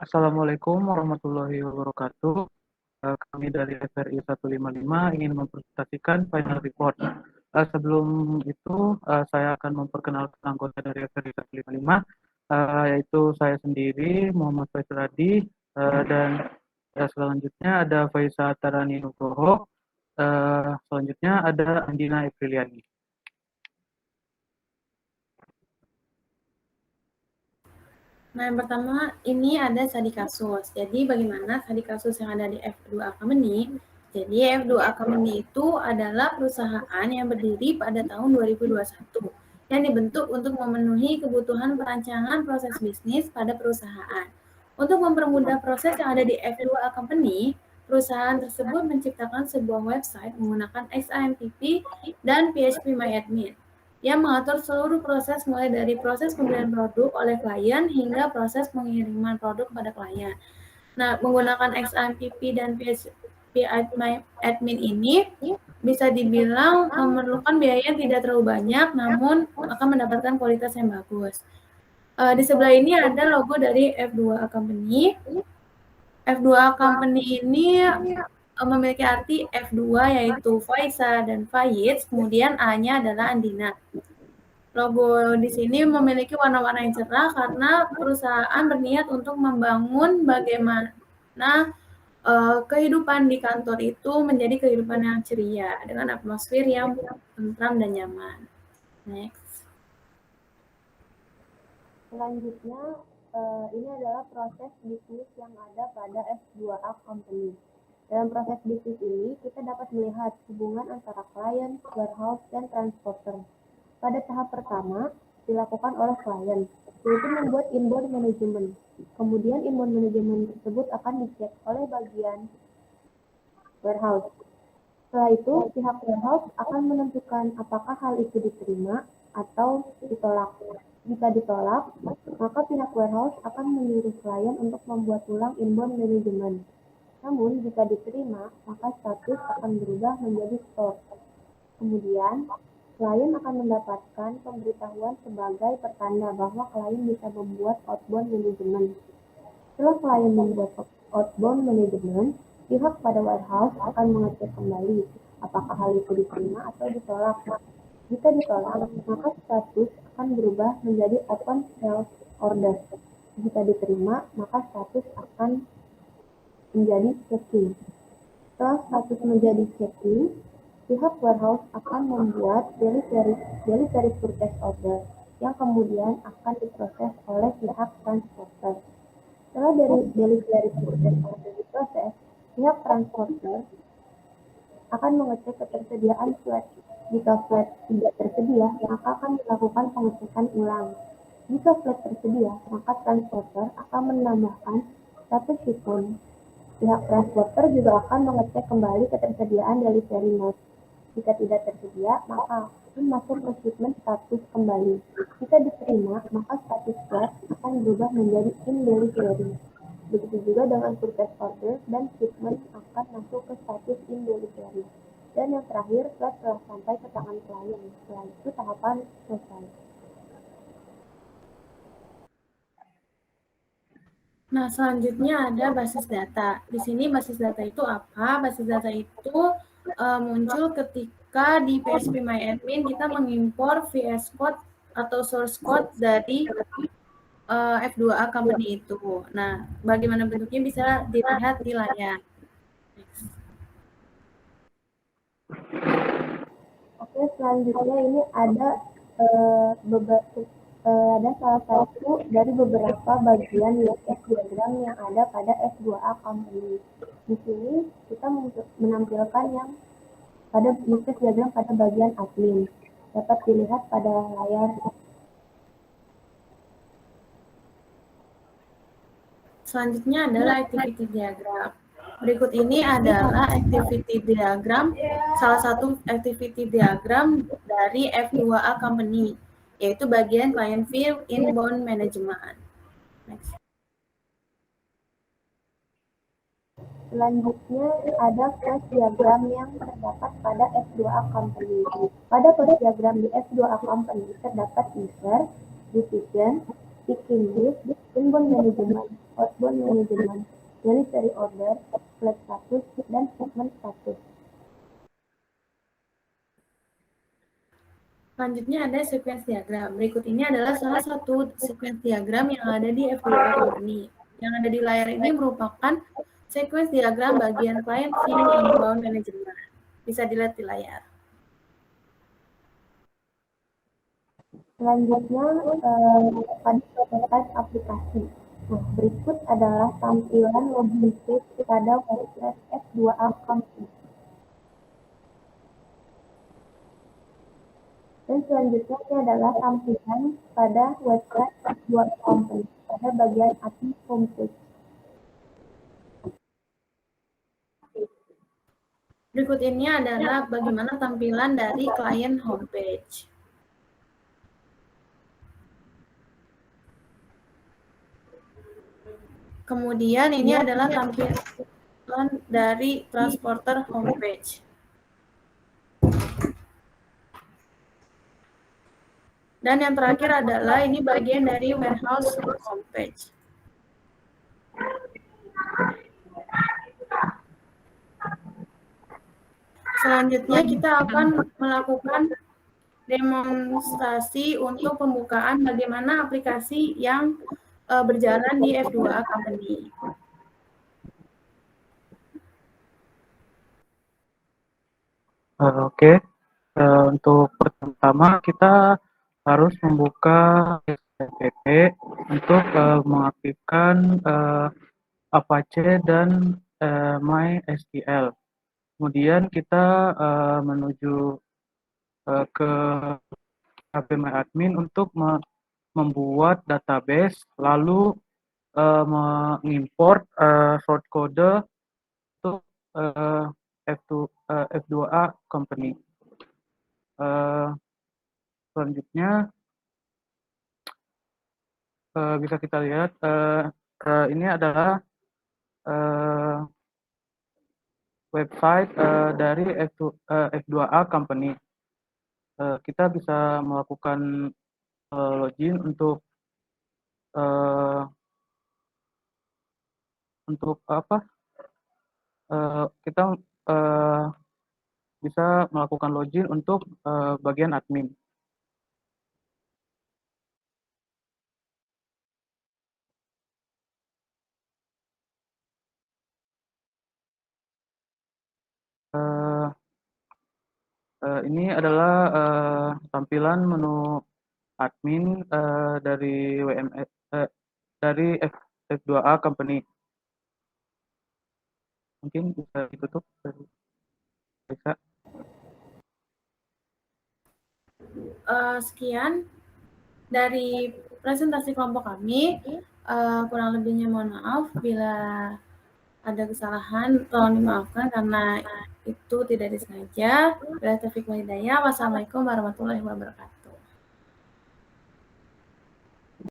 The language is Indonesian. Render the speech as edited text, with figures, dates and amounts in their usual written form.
Assalamualaikum warahmatullahi wabarakatuh. Kami dari FRI 155 ingin mempresentasikan final report. Sebelum itu, saya akan memperkenalkan anggota dari FRI 155, yaitu saya sendiri, Muhammad Faisal Adi, dan selanjutnya ada Faisa Tarani Nugroho, selanjutnya ada Andina Apriliani. Nah, yang pertama ini ada studi kasus. Jadi bagaimana studi kasus yang ada di F2A Company? Jadi F2A Company itu adalah perusahaan yang berdiri pada tahun 2021 yang dibentuk untuk memenuhi kebutuhan perancangan proses bisnis pada perusahaan. Untuk mempermudah proses yang ada di F2A Company, perusahaan tersebut menciptakan sebuah website menggunakan XAMPP dan PHP-MyAdmin yang mengatur seluruh proses mulai dari proses pembelian produk oleh klien hingga proses pengiriman produk pada klien. Nah, menggunakan XAMPP dan PHP admin ini bisa dibilang memerlukan biaya yang tidak terlalu banyak, namun akan mendapatkan kualitas yang bagus. Di sebelah ini ada logo dari F2A Company. F2A Company ini memiliki arti F2 yaitu Faisa dan Faiz, kemudian A-nya adalah Andina. Logo di sini memiliki warna-warna yang cerah karena perusahaan berniat untuk membangun bagaimana kehidupan di kantor itu menjadi kehidupan yang ceria dengan atmosfer yang tentram dan nyaman. Next. Selanjutnya, ini adalah proses bisnis yang ada pada F2A Company. Dalam proses bisnis ini, kita dapat melihat hubungan antara klien, warehouse, dan transporter. Pada tahap pertama, dilakukan oleh klien, yaitu membuat inbound management. Kemudian inbound management tersebut akan dicek oleh bagian warehouse. Setelah itu, pihak warehouse akan menentukan apakah hal itu diterima atau ditolak. Jika ditolak, maka pihak warehouse akan menyuruh klien untuk membuat ulang inbound management. Namun, jika diterima, maka status akan berubah menjadi store. Kemudian, klien akan mendapatkan pemberitahuan sebagai pertanda bahwa klien bisa membuat outbound management. Setelah klien membuat outbound management, pihak pada warehouse akan mengecek kembali apakah hal itu diterima atau ditolak. Jika ditolak, maka status akan berubah menjadi open sales order. Jika diterima, maka status akan menjadi checking. Setelah status menjadi checking, pihak warehouse akan membuat delivery purchase order yang kemudian akan diproses oleh pihak transporter. Setelah dari delivery purchase order diproses, pihak transporter akan mengecek ketersediaan flat. Jika flat tidak tersedia, maka akan dilakukan pengecekan ulang. Jika flat tersedia, maka transporter akan menambahkan satu shipment. Pihak transporter juga akan mengecek kembali ketersediaan delivery note. Jika tidak tersedia, maka akan masuk ke shipment status kembali. Jika diterima, maka status flat akan berubah menjadi in delivery. Begitu juga dengan purchase order dan shipment akan masuk ke status in delivery. Dan yang terakhir, flat telah sampai ke tangan klien. Setelah itu tahapan selesai. Nah, selanjutnya ada basis data. Di sini basis data itu apa? Basis data itu muncul ketika di PHP-MyAdmin kita mengimpor VS Code atau source code dari F2A Company itu. Nah, bagaimana bentuknya bisa dilihat di layar. Oke, selanjutnya ini ada ada salah satu dari beberapa bagian UX diagram yang ada pada F2A Company. Di sini kita menampilkan yang pada UX diagram pada bagian admin. Dapat dilihat pada layar. Selanjutnya adalah activity diagram. Berikut ini adalah activity diagram, salah satu activity diagram dari F2A Company, yaitu bagian client view inbound management. Next. Selanjutnya ada flash diagram yang terdapat pada F2A Company. Pada flash diagram di F2A Company terdapat user, decision, picking list, inbound management. outbound management, delivery order, flag status, dan segment status. Selanjutnya ada sequence diagram. Berikut ini adalah salah satu sequence diagram yang ada di F2A Company. Yang ada di layar ini merupakan sequence diagram bagian client view inbound management. Bisa dilihat di layar. Selanjutnya pada website aplikasi. Nah, berikut adalah tampilan login page pada website F2A Company. Dan selanjutnya ini adalah tampilan pada website F2A Company pada bagian admin homepage. Berikut ini adalah bagaimana tampilan dari client homepage. Kemudian ini adalah tampilan dari transporter homepage. Dan yang terakhir adalah ini bagian dari warehouse homepage. Selanjutnya kita akan melakukan demonstrasi untuk pembukaan bagaimana aplikasi yang berjalan di F2A Company. Oke. Untuk pertama kita harus membuka SPP untuk mengaktifkan Apache dan MySQL. Kemudian kita menuju ke HPMyAdmin untuk membuat database, lalu mengimport source code untuk F2A Company. Selanjutnya bisa kita lihat ini adalah website dari F2A Company. Kita bisa melakukan login untuk apa? Kita bisa melakukan login untuk bagian admin. Ini adalah tampilan menu admin dari WMS dari F2A Company. Mungkin bisa ditutup. Bisa. Sekian dari presentasi kelompok kami. Kurang lebihnya mohon maaf bila ada kesalahan, tolong dimaafkan karena itu tidak disengaja. Wassalamualaikum warahmatullahi wabarakatuh.